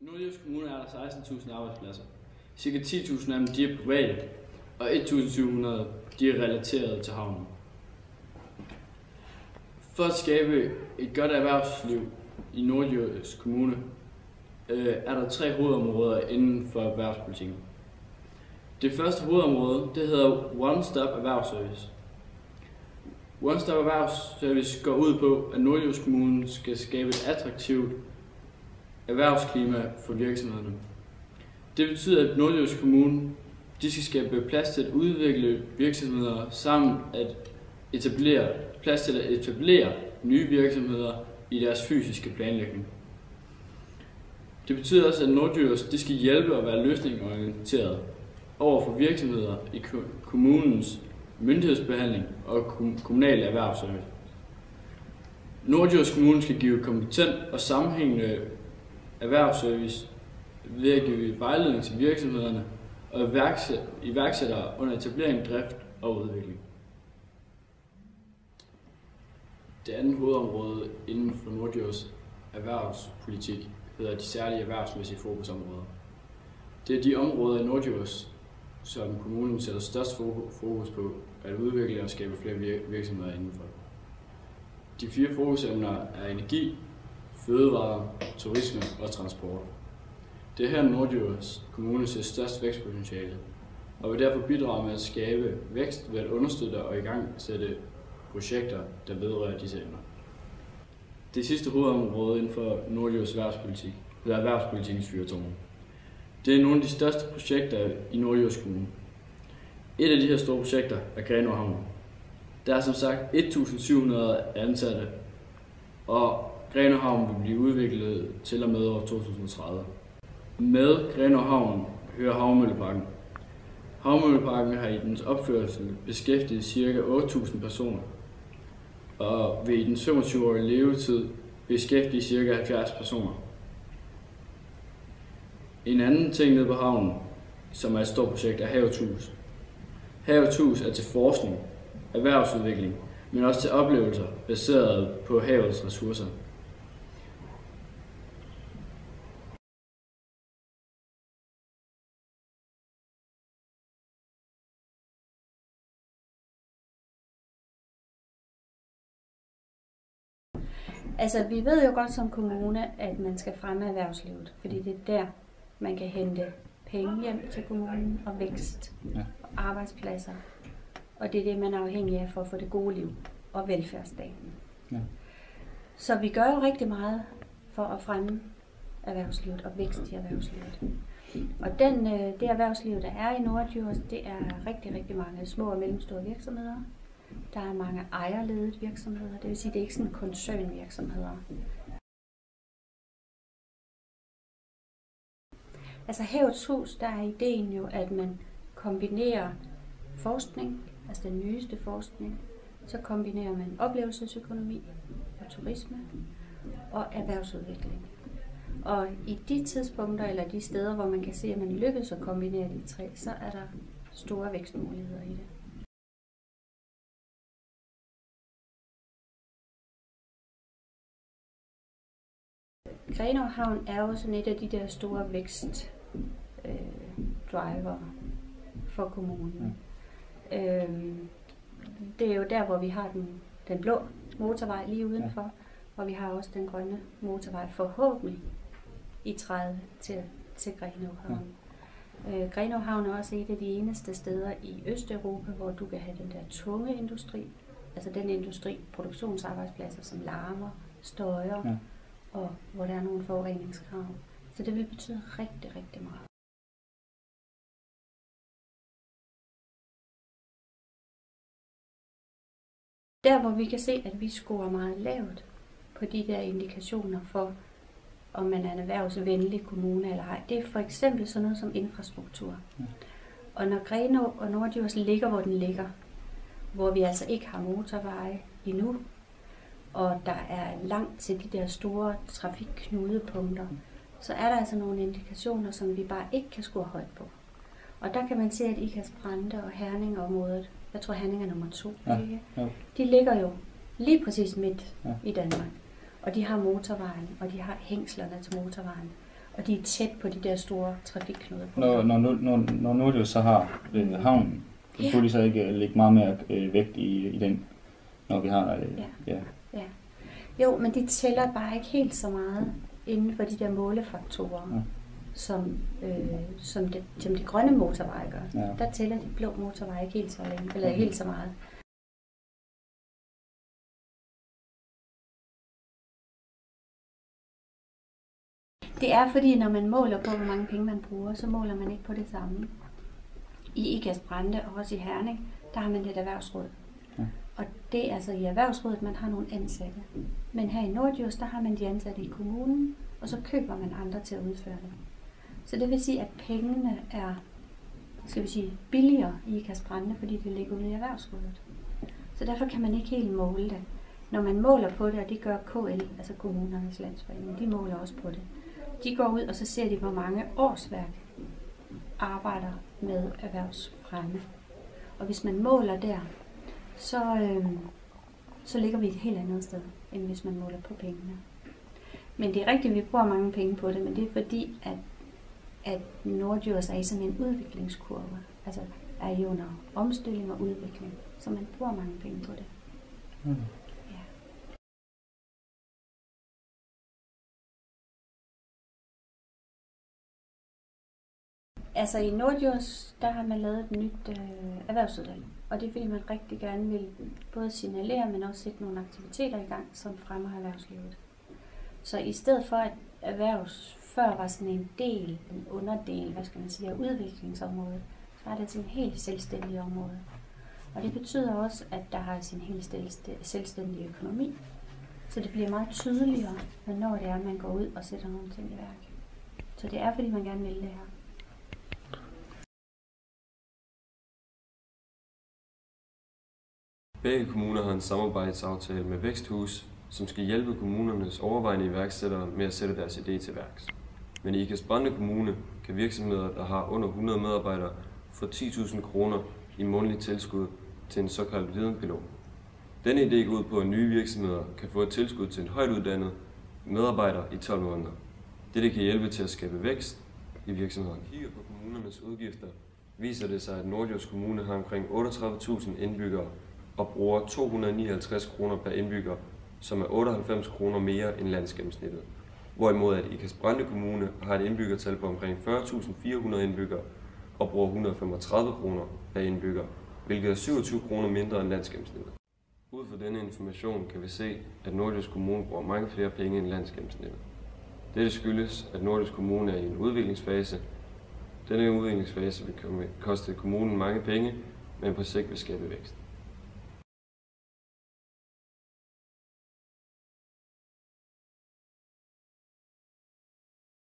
Nordjysk Kommune er der 16.000 arbejdspladser. Cirka 10.000 af dem de er private, og 1.700 de er relateret til havnen. For at skabe et godt erhvervsliv i Nordjysk Kommune er der 3 hovedområder inden for erhvervspolitikken. Det første hovedområde det hedder One Stop Erhvervsservice. One Stop Erhvervsservice går ud på, at Nordjysk Kommune skal skabe et attraktivt erhvervsklima for virksomhederne. Det betyder, at Nordjysk Kommune de skal skabe plads til at udvikle virksomheder samt at plads til at etablere nye virksomheder i deres fysiske planlægning. Det betyder også, at Nordjysk de skal hjælpe og være løsningsorienteret over for virksomheder i kommunens myndighedsbehandling og kommunale erhvervsservice. Nordjysk Kommune skal give kompetent og sammenhængende erhvervsservice ved at give vejledning til virksomhederne og iværksættere under etablering, drift og udvikling. Det andet hovedområde inden for Nordjysk erhvervspolitik hedder de særlige erhvervsmæssige fokusområder. Det er de områder i Nordjysk, som kommunen sætter størst fokus på at udvikle og skabe flere virksomheder indenfor. De 4 fokusemner er energi, fødevarer, turisme og transport. Det er her Nordjysk Kommune ser størst vækstpotentiale, og vil derfor bidrage med at skabe vækst ved at understøtte og igangsætte projekter, der vedrører disse emner. Det sidste hovedområde inden for Nordjysk erhvervspolitik hedder erhvervspolitikkens fyrtårne. Det er nogle af de største projekter i Nordjysk Kommune. Et af de her store projekter er Grenaa Havn. Der er som sagt 1.700 ansatte, og Grenaa Havn vil blive udviklet til og med år 2030. Med Grenaa Havn hører Havmølleparken. Havmølleparken har i dens opførsel beskæftiget ca. 8.000 personer, og vil i den 25-årige levetid beskæftige ca. 70 personer. En anden ting nede på havnen, som er et stort projekt, er Havets Hus. Havets Hus er til forskning, erhvervsudvikling, men også til oplevelser baseret på havets ressourcer. Altså, vi ved jo godt som kommune, at man skal fremme erhvervslivet, fordi det er der, man kan hente penge hjem til kommunen og vækst og arbejdspladser. Og det er det, man er afhængig af for at få det gode liv og velfærdsstaten. Ja. Så vi gør jo rigtig meget for at fremme erhvervslivet og vækst i erhvervslivet. Og det erhvervsliv, der er i Nordjysk, det er rigtig, rigtig mange små og mellemstore virksomheder. Der er mange ejerledede virksomheder, det vil sige, det er ikke sådan koncernvirksomheder. Altså Havets Hus, der er ideen jo, at man kombinerer forskning, altså den nyeste forskning, så kombinerer man oplevelsesøkonomi og turisme og erhvervsudvikling. Og i de tidspunkter, eller de steder, hvor man kan se, at man lykkes at kombinere de 3, så er der store vækstmuligheder i det. Grenaa Havn er jo sådan et af de der store vækstdriver for kommunen. Det er jo der, hvor vi har den blå motorvej lige udenfor, og vi har også den grønne motorvej forhåbentlig i 30 til Grenaa Havn. Grenaa Havn er også et af de eneste steder i Østeuropa, hvor du kan have den der tunge industri, altså den industri, produktionsarbejdspladser, som larmer, støjer, og hvor der er nogle forureningskrav. Så det vil betyde rigtig, rigtig meget. Der, hvor vi kan se, at vi scorer meget lavt på de der indikationer for, om man er en erhvervsvenlig kommune eller ej, det er for eksempel sådan noget som infrastruktur. Og når Grenaa og Nordjysk ligger, hvor den ligger, hvor vi altså ikke har motorveje endnu, og der er langt til de der store trafikknudepunkter, så er der altså nogle indikationer, som vi bare ikke kan score højt på. Og der kan man se, at Ikast Brande og Herning-området, jeg tror Herning er nummer 2, ikke? De ligger jo lige præcis midt i Danmark. Og de har motorvejen, og de har hængslerne til motorvejen. Og de er tæt på de der store trafikknuder. Når Norddjurs så har havnen, så kunne de så ikke lægge meget mere vægt i den, når vi har ja. Jo, men de tæller bare ikke helt så meget inden for de der målefaktorer, som de grønne motorveje gør. Ja. Der tæller de blå motorveje ikke helt så længe, eller helt så meget. Det er fordi, når man måler på, hvor mange penge man bruger, så måler man ikke på det samme. I Ikast-Brande og også i Herning, der har man et erhvervsråd. Ja. Og det er altså i erhvervsrådet, man har nogle ansatte. Men her i Norddjurs, der har man de ansatte i kommunen, og så køber man andre til at udføre det. Så det vil sige, at pengene er billigere i Ikast-Brande, fordi det ligger ude i erhvervsrådet. Så derfor kan man ikke helt måle det. Når man måler på det, og det gør KL, altså Kommunernes Landsforening, de måler også på det. De går ud, og så ser de, hvor mange årsværk arbejder med erhvervsfremme. Og hvis man måler der, så ligger vi et helt andet sted, end hvis man måler på pengene. Men det er rigtigt, at vi bruger mange penge på det, men det er fordi, at Norddjurs er i sådan en udviklingskurve. Altså er i under omstilling og udvikling, så man bruger mange penge på det. Mm. Ja. Altså i Norddjurs, der har man lavet et nyt erhvervsudvalg, og det er fordi man rigtig gerne vil både signalere, men også sætte nogle aktiviteter i gang, som fremmer erhvervslivet. Så i stedet for at før var sådan en underdel, af udviklingsområdet, så er det sådan en helt selvstændig område. Og det betyder også, at der har sin helt selvstændige økonomi. Så det bliver meget tydeligere, når det er, at man går ud og sætter nogle ting i værk. Så det er, fordi man gerne vil det her. Begge kommuner har en samarbejdsaftale med Væksthus, som skal hjælpe kommunernes overvejende iværksættere med at sætte deres idé til værks. Men i Ikast-Brande Kommune kan virksomheder, der har under 100 medarbejdere, få 10.000 kroner i månedligt tilskud til en såkaldt videnpilot. Denne idé går ud på, at nye virksomheder kan få et tilskud til en højt uddannet medarbejder i 12 måneder. Dette kan hjælpe til at skabe vækst i virksomheden. Kigger på kommunernes udgifter, viser det sig, at Norddjurs Kommune har omkring 38.000 indbyggere og bruger 259 kroner per indbygger, som er 98 kroner mere end landsgennemsnittet. Hvorimod at Ikast-Brande Kommune har et indbyggertal på omkring 40.400 indbyggere og bruger 135 kroner per indbygger, hvilket er 27 kroner mindre end landsgennemsnittet. Ud fra denne information kan vi se, at Norddjurs Kommune bruger mange flere penge end landsgennemsnittet. Dette skyldes, at Norddjurs Kommune er i en udviklingsfase. Denne udviklingsfase vil koste kommunen mange penge, men på sigt vil skabe vækst.